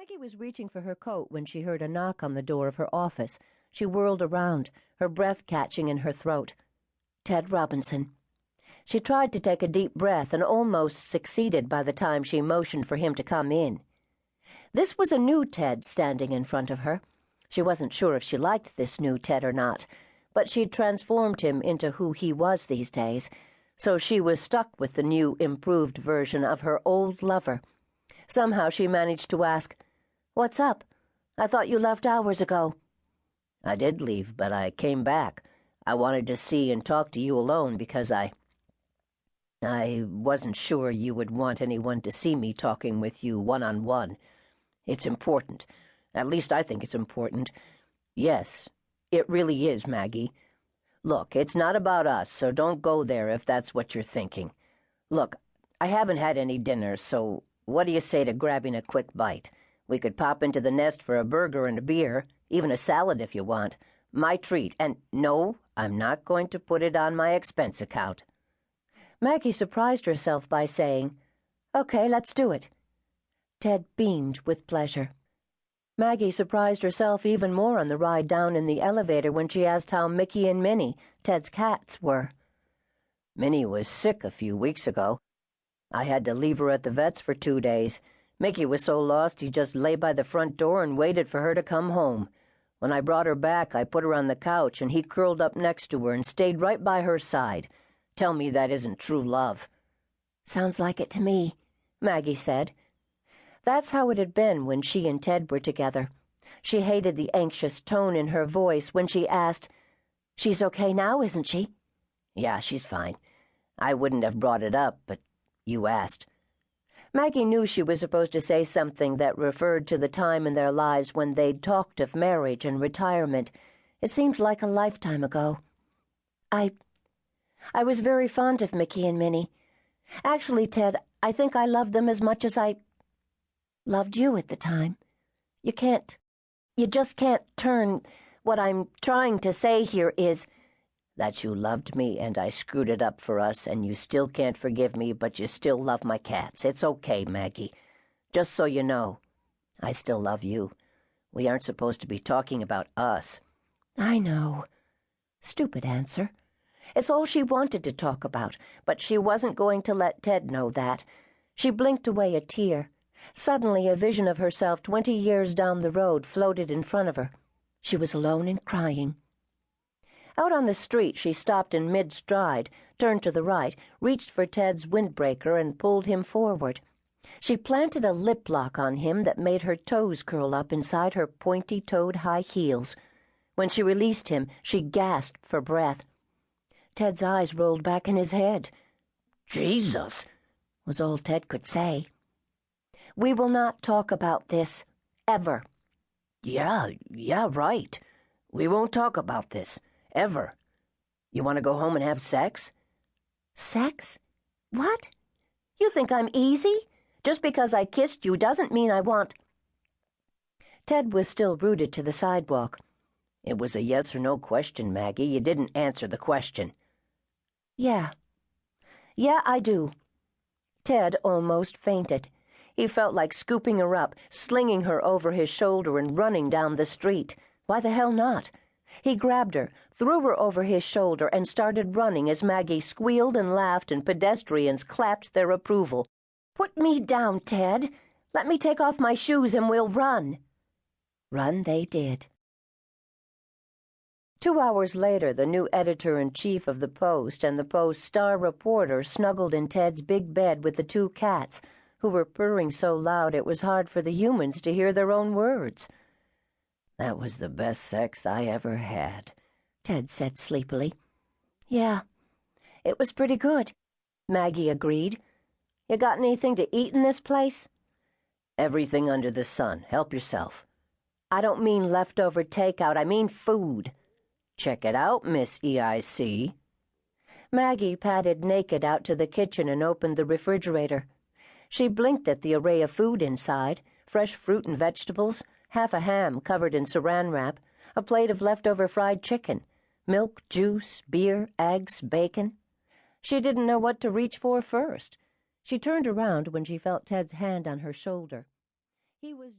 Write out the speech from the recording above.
Maggie was reaching for her coat when she heard a knock on the door of her office. She whirled around, her breath catching in her throat. Ted Robinson. She tried to take a deep breath and almost succeeded by the time she motioned for him to come in. This was a new Ted standing in front of her. She wasn't sure if she liked this new Ted or not, but she'd transformed him into who he was these days, so she was stuck with the new, improved version of her old lover. Somehow she managed to ask, "What's up? I thought you left hours ago." "I did leave, but I came back. I wanted to see and talk to you alone because I wasn't sure you would want anyone to see me talking with you one-on-one. It's important. At least I think it's important. Yes, it really is, Maggie. Look, it's not about us, so don't go there if that's what you're thinking. Look, I haven't had any dinner, so what do you say to grabbing a quick bite? We could pop into the Nest for a burger and a beer, even a salad if you want. My treat, and no, I'm not going to put it on my expense account." Maggie surprised herself by saying, "Okay, let's do it." Ted beamed with pleasure. Maggie surprised herself even more on the ride down in the elevator when she asked how Mickey and Minnie, Ted's cats, were. "Minnie was sick a few weeks ago. I had to leave her at the vet's for 2 days. Mickey was so lost he just lay by the front door and waited for her to come home. When I brought her back, I put her on the couch, and he curled up next to her and stayed right by her side. Tell me that isn't true love." "Sounds like it to me," Maggie said. That's how it had been when she and Ted were together. She hated the anxious tone in her voice when she asked, "She's okay now, isn't she?" "Yeah, she's fine. I wouldn't have brought it up, but you asked." Maggie knew she was supposed to say something that referred to the time in their lives when they'd talked of marriage and retirement. It seemed like a lifetime ago. I was very fond of Mickey and Minnie. Actually, Ted, I think I loved them as much as I loved you at the time. You just can't turn. What I'm trying to say here is that you loved me and I screwed it up for us, and you still can't forgive me, but you still love my cats. It's okay, Maggie. Just so you know, I still love you. We aren't supposed to be talking about us. I know. Stupid answer. It's all she wanted to talk about, but she wasn't going to let Ted know that. She blinked away a tear. Suddenly, a vision of herself 20 years down the road floated in front of her. She was alone and crying. Out on the street, she stopped in mid-stride, turned to the right, reached for Ted's windbreaker, and pulled him forward. She planted a lip lock on him that made her toes curl up inside her pointy-toed high heels. When she released him, she gasped for breath. Ted's eyes rolled back in his head. "Jesus," was all Ted could say. "We will not talk about this, ever." Yeah, right. We won't talk about this, ever. You want to go home and have sex?" "Sex? What? You think I'm easy? Just because I kissed you doesn't mean I want—" Ted was still rooted to the sidewalk. "It was a yes or no question, Maggie. You didn't answer the question." Yeah, I do." Ted almost fainted. He felt like scooping her up, slinging her over his shoulder and running down the street. Why the hell not? He grabbed her, threw her over his shoulder, and started running as Maggie squealed and laughed and pedestrians clapped their approval. "Put me down, Ted. Let me take off my shoes and we'll run." Run they did. 2 hours later, the new editor-in-chief of the Post and the Post's star reporter snuggled in Ted's big bed with the 2 cats, who were purring so loud it was hard for the humans to hear their own words. "That was the best sex I ever had," Ted said sleepily. "Yeah, it was pretty good," Maggie agreed. "You got anything to eat in this place?" "Everything under the sun. Help yourself." "I don't mean leftover takeout. I mean food." "Check it out, Miss EIC." Maggie padded naked out to the kitchen and opened the refrigerator. She blinked at the array of food inside, fresh fruit and vegetables, half a ham covered in saran wrap, a plate of leftover fried chicken, milk, juice, beer, eggs, bacon. She didn't know what to reach for first. She turned around when she felt Ted's hand on her shoulder. He was